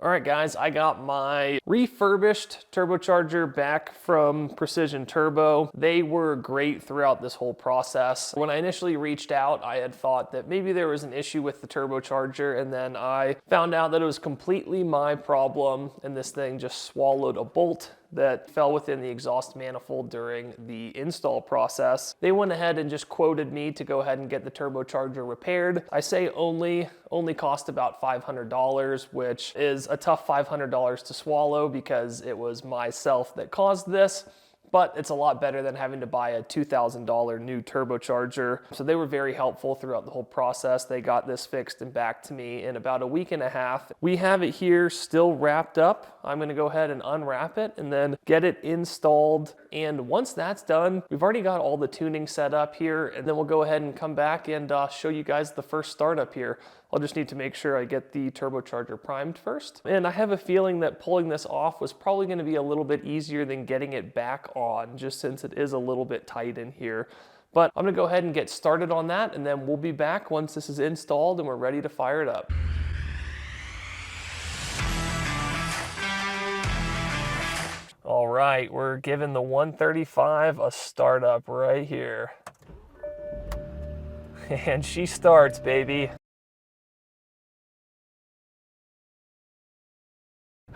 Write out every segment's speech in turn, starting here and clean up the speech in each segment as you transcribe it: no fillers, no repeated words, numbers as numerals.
All right, guys, I got my refurbished turbocharger back from Precision Turbo. They were great throughout this whole process. When I initially reached out, I had thought that maybe there was an issue with the turbocharger, and then I found out that it was completely my problem, and this thing just swallowed a bolt that fell within the exhaust manifold during the install process. They went ahead and just quoted me to go ahead and get the turbocharger repaired. I say only cost about $500, which is a tough $500 to swallow because it was myself that caused this. But it's a lot better than having to buy a $2,000 new turbocharger. So they were very helpful throughout the whole process. They got this fixed and back to me in about a week and a half. We have it here still wrapped up. I'm gonna go ahead and unwrap it and then get it installed. And once that's done, we've already got all the tuning set up here, and then we'll go ahead and come back and show you guys the first startup here. I'll just need to make sure I get the turbocharger primed first. And I have a feeling that pulling this off was probably gonna be a little bit easier than getting it back on, just since it is a little bit tight in here. But I'm gonna go ahead and get started on that, and then we'll be back once this is installed and we're ready to fire it up. All right, we're giving the 135 a startup right here. And she starts, baby.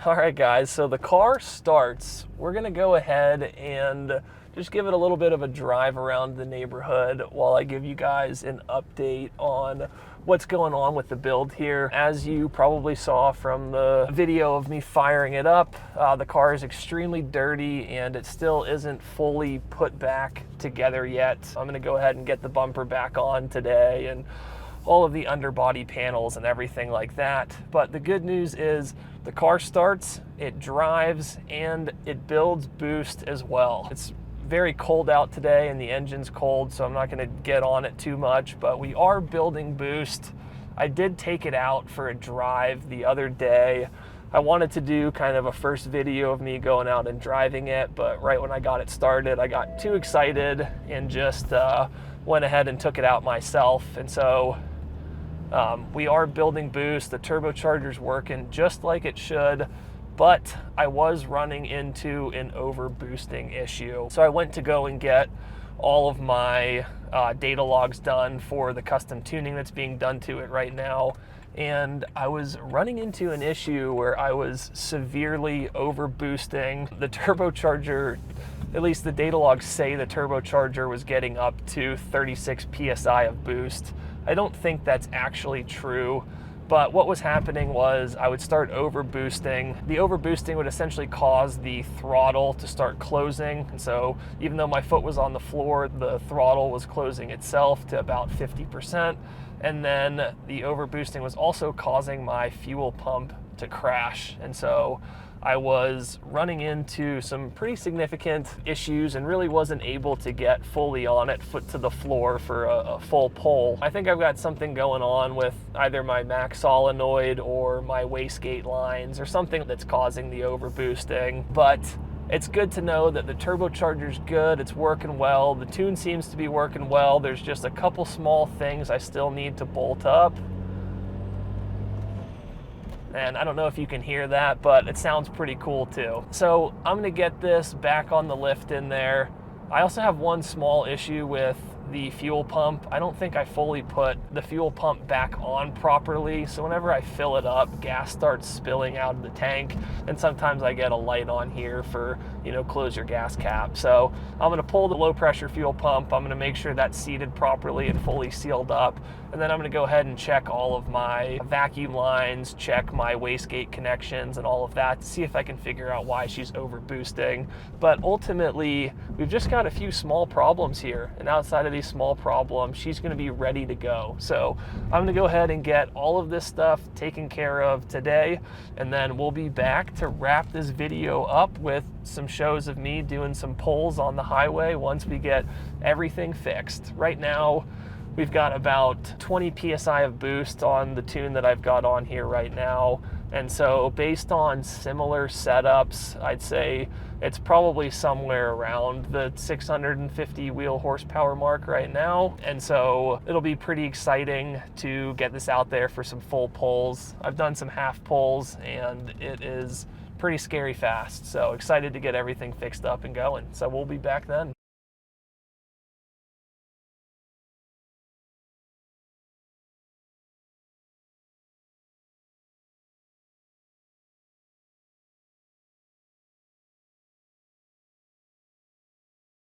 All right, guys, so the car starts. We're gonna go ahead and just give it a little bit of a drive around the neighborhood while I give you guys an update on what's going on with the build here. As you probably saw from the video of me firing it up, the car is extremely dirty and it still isn't fully put back together yet. I'm gonna go ahead and get the bumper back on today and all of the underbody panels and everything like that. But the good news is the car starts, it drives, and it builds boost as well. It's very cold out today and the engine's cold, so I'm not gonna get on it too much, but we are building boost. I did take it out for a drive the other day. I wanted to do kind of a first video of me going out and driving it, but right when I got it started, I got too excited and just went ahead and took it out myself. And so we are building boost. The turbocharger's working just like it should, but I was running into an overboosting issue. So I went to go and get all of my data logs done for the custom tuning that's being done to it right now. And I was running into an issue where I was severely overboosting. The turbocharger, at least the data logs say the turbocharger was getting up to 36 PSI of boost. I don't think that's actually true, but what was happening was I would start overboosting. The overboosting would essentially cause the throttle to start closing. And so even though my foot was on the floor, the throttle was closing itself to about 50%. And then the overboosting was also causing my fuel pump to crash. And so I was running into some pretty significant issues and really wasn't able to get fully on it, foot to the floor for a full pull. I think I've got something going on with either my max solenoid or my wastegate lines or something that's causing the overboosting. But it's good to know that the turbocharger's good, it's working well, the tune seems to be working well. There's just a couple small things I still need to bolt up. And I don't know if you can hear that, but it sounds pretty cool too. So I'm gonna get this back on the lift in there. I also have one small issue with the fuel pump. I don't think I fully put the fuel pump back on properly. So whenever I fill it up, gas starts spilling out of the tank. And sometimes I get a light on here for, you know, close your gas cap. So I'm gonna pull the low pressure fuel pump. I'm gonna make sure that's seated properly and fully sealed up. And then I'm gonna go ahead and check all of my vacuum lines, check my wastegate connections and all of that to see if I can figure out why she's overboosting. But ultimately, we've just got a few small problems here. And outside of these small problems, she's gonna be ready to go. So I'm gonna go ahead and get all of this stuff taken care of today. And then we'll be back to wrap this video up with some shows of me doing some pulls on the highway once we get everything fixed. Right now, we've got about 20 PSI of boost on the tune that I've got on here right now. And so based on similar setups, I'd say it's probably somewhere around the 650 wheel horsepower mark right now. And so it'll be pretty exciting to get this out there for some full pulls. I've done some half pulls and it is pretty scary fast. So excited to get everything fixed up and going. So we'll be back then.